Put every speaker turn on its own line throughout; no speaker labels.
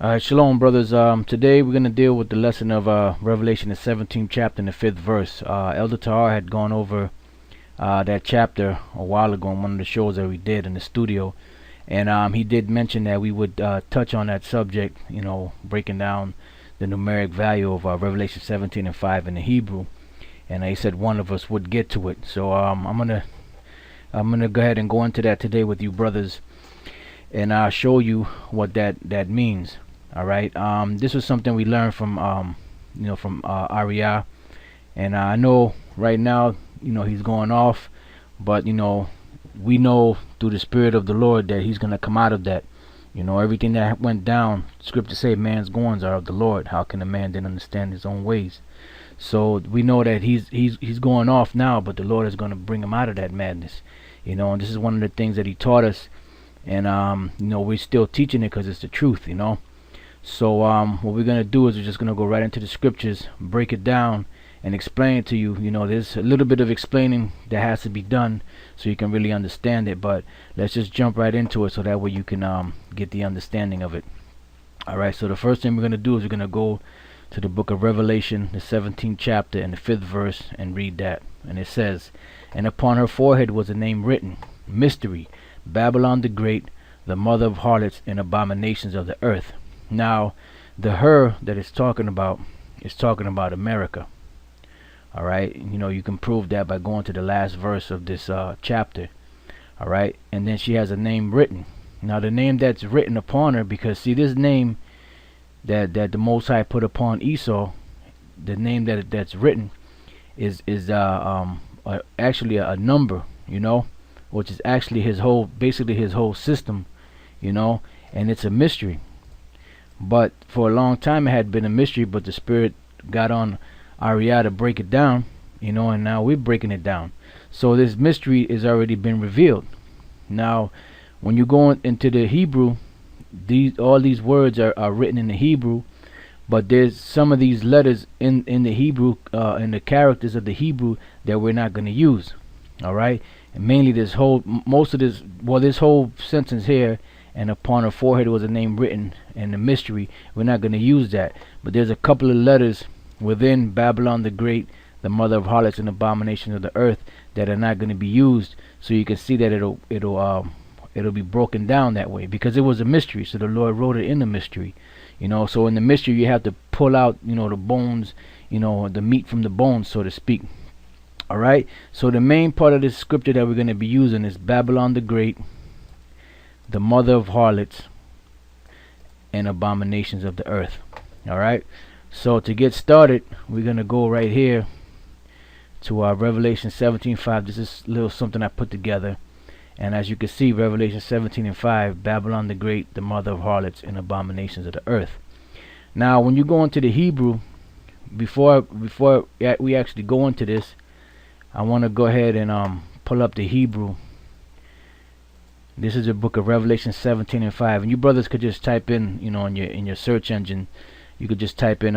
All right, shalom, brothers. Today we're gonna deal with the lesson of Revelation, the 17th chapter, and the 5th verse. Elder Tahar had gone over that chapter a while ago in one of the shows that we did in the studio, and he did mention that we would touch on that subject. Breaking down the numeric value of Revelation 17 and 5 in the Hebrew, and he said one of us would get to it. So I'm gonna go ahead and go into that today with you, brothers, and I'll show you what that means. All right. This was something we learned from Arya, and I know right now he's going off, but we know through the Spirit of the Lord that he's gonna come out of that. Everything that went down, Scripture say, man's goings are of the Lord. How can a man then understand his own ways? So we know that he's going off now, but the Lord is gonna bring him out of that madness. And this is one of the things that he taught us, and we're still teaching it because it's the truth. So what we're gonna do is we're just gonna go right into the scriptures, break it down, and explain it to you. There's a little bit of explaining that has to be done so you can really understand it. But let's just jump right into it so that way you can get the understanding of it. All right. So the first thing we're gonna do is we're gonna go to the book of Revelation, the 17th chapter, and the 5th verse, and read that. And it says, "And upon her forehead was a name written, Mystery, Babylon the Great, the mother of harlots and abominations of the earth." Now, the her that it's talking about is talking about America. All right, you can prove that by going to the last verse of this chapter. All right, and then she has a name written. Now, the name that's written upon her, because see, this name that the Most High put upon Esau, the name that's written is actually a number, which is actually basically his whole system, and it's a mystery. But for a long time it had been a mystery, but the Spirit got on Arya to break it down, and now we're breaking it down. So this mystery has already been revealed. Now, when you go into the Hebrew, all these words are written in the Hebrew, but there's some of these letters in the Hebrew, in the characters of the Hebrew, that we're not going to use. All right, and mainly this whole sentence here, "And upon her forehead was a name written," and the mystery, we're not going to use that. But there's a couple of letters within Babylon the Great, the mother of harlots and abominations of the earth, that are not going to be used. So you can see that it'll be broken down that way, because it was a mystery. So the Lord wrote it in the mystery. So in the mystery you have to pull out the bones, the meat from the bones, so to speak. All right. So the main part of this scripture that we're going to be using is Babylon the Great, the mother of harlots and abominations of the earth. All right. So to get started, we're gonna go right here to our Revelation 17:5. This is a little something I put together, and as you can see, Revelation 17 and 5, Babylon the Great, the mother of harlots and abominations of the earth. Now, when you go into the Hebrew, before we actually go into this, I want to go ahead and pull up the Hebrew. This is the book of Revelation 17 and 5, and you brothers could just type in, in your search engine, you could just type in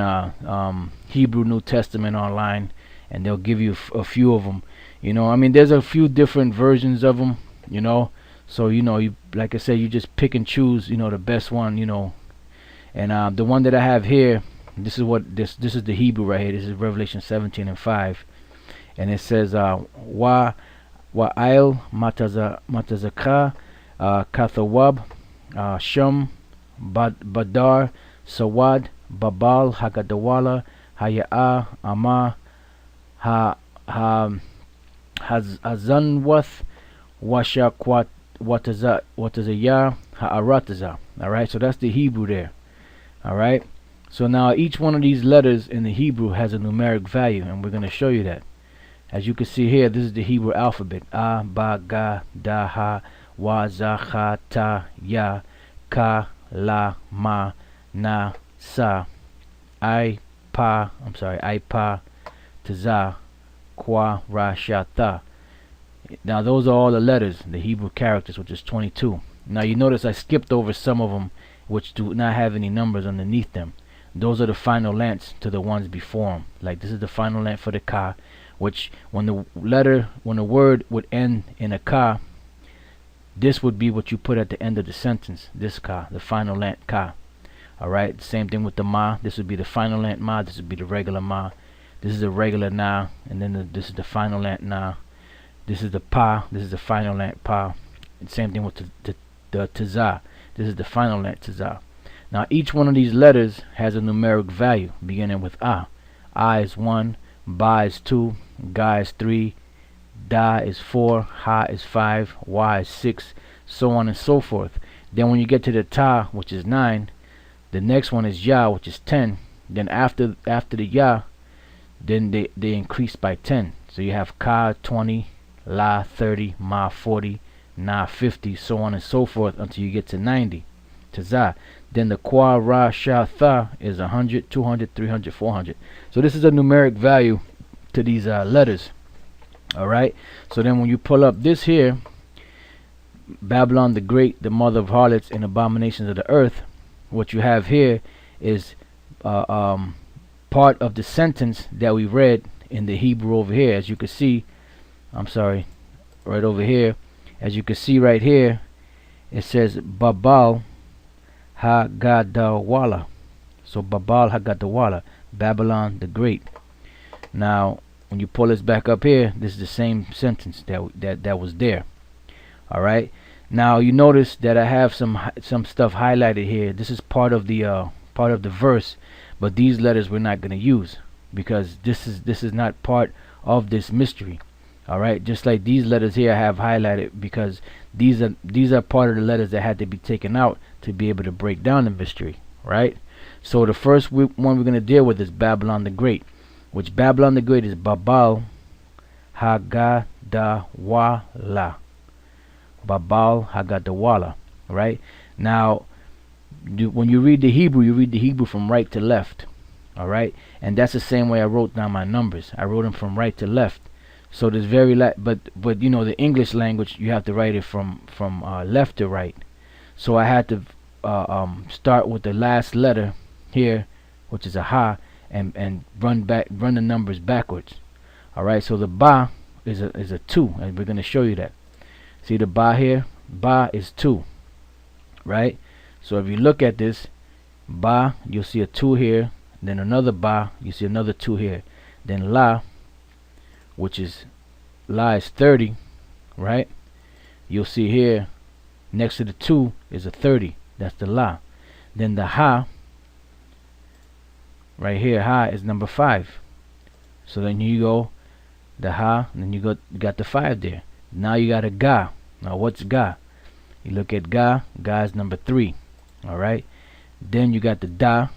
Hebrew New Testament online, and they'll give you a few of them. There's a few different versions of them. So you, like I said, you just pick and choose, the best one. And the one that I have here, this is the Hebrew right here. This is Revelation 17 and 5, and it says wa Wa'il Matazaka Kathawab Shum Badar Sawad Babal Hagadawala Haya'a Ama Hazanwath Washakwat Watazaya Ha'arataza. Alright, so that's the Hebrew there. Alright, so now each one of these letters in the Hebrew has a numeric value, and we're going to show you that. As you can see here, this is the Hebrew alphabet. A, Ba, Ga, Da, Ha, Wa, Za, Ha, Ta, Ya, Ka, La, Ma, Na, Sa, I, Pa, Taza, Kwa, Ra, Sha, Ta. Now those are all the letters, the Hebrew characters, which is 22. Now you notice I skipped over some of them which do not have any numbers underneath them. Those are the final lengths to the ones before them. Like this is the final length for the Ka, which when the word would end in a Ka, this would be what you put at the end of the sentence. This Ka, the final length Ka. Alright, same thing with the ma. This would be the final length ma. This would be the regular ma. This is the regular na, and then this is the final length na. This is the pa. This is the final length pa. And same thing with the tza. This is the final length tza. Now each one of these letters has a numeric value beginning with a. A is 1, ba is 2, ga is 3, da is 4, ha is 5, wa is 6, so on and so forth. Then when you get to the ta, which is 9, the next one is ya, which is 10. Then after the ya, then they increase by 10. So you have ka 20, la 30, ma 40, na 50, so on and so forth until you get to 90. Tza. Then the kwa, ra, sha, tha is 100, 200, 300, 400. So this is a numeric value to these letters. Alright, so then when you pull up this here, Babylon the Great, the mother of harlots and abominations of the earth, what you have here is part of the sentence that we read in the Hebrew over here. As you can see, I'm sorry, right over here, as you can see right here, it says Babal Hagadawala. So Babal Hagadawala, Babylon the Great. Now when you pull this back up here, this is the same sentence that was there. Alright, now you notice that I have some stuff highlighted here. This is part of the verse, but these letters we're not going to use because this is not part of this mystery. Alright, just like these letters here I have highlighted because these are part of the letters that had to be taken out to be able to break down the mystery. Right, so the first one we're going to deal with is Babylon the Great, which Babylon the Great is Babal Hagadawala. Babal Hagadawala. Right, now when you read the Hebrew from right to left. Alright, and that's the same way I wrote down my numbers. I wrote them from right to left. So there's but you know the English language, you have to write it from left to right. So I had to start with the last letter here, which is a ha, and run the numbers backwards. Alright, so the ba is a 2, and we're gonna show you that. See the ba here? Ba is 2. Right? So if you look at this, ba, you'll see a 2 here, then another ba, you see another 2 here. Then la, which is la is 30, right? You'll see here next to the 2 is a 30. That's the la. Then the ha, right here, ha is number 5. So then you go the ha, and then you got the 5 there. Now you got a ga. Now what's ga? You look at ga. Ga is number 3. All right. Then you got the da.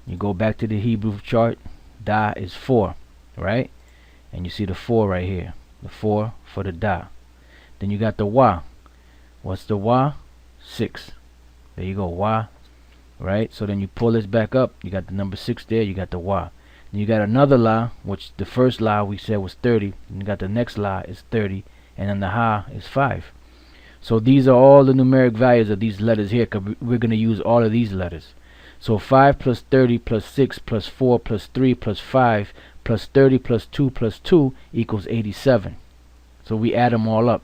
You go back to the Hebrew chart. Da is 4, right? And you see the 4 right here. The 4 for the da. Then you got the wa. What's the wa? 6. There you go, wa. Right? So then you pull this back up. You got the number 6 there. You got the wa. Then you got another la, which the first la we said was 30. And you got the next la is 30. And then the ha is 5. So these are all the numeric values of these letters here, because we're going to use all of these letters. So 5 plus 30 plus 6 plus 4 plus 3 plus 5 plus 30 plus 2 plus 2 equals 87. So we add them all up.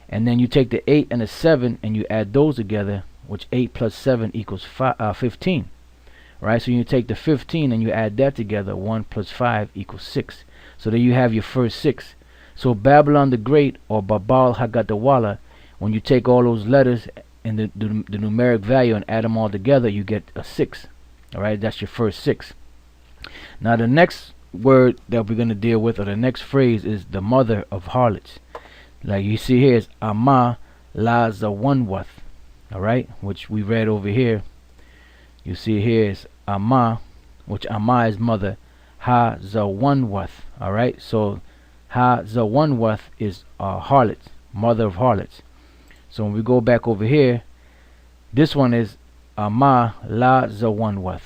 And then you take the 8 and the 7 and you add those together, which 8 plus 7 equals 15. Right? So you take the 15 and you add that together, 1 plus 5 equals 6. So there you have your first 6. So Babylon the Great, or Babal Hagadawala, when you take all those letters and the numeric value and add them all together, you get a 6. Alright, that's your first 6. Now the next word that we're going to deal with, or the next phrase, is the mother of harlots. Like you see here is Ama La Zawanwath. Alright, which we read over here. You see here is Ama, which Ama is mother. Ha Zawanwath. Alright, so Ha Zawanwath is harlots, mother of harlots. So when we go back over here, this one is Ama La Zawanwath.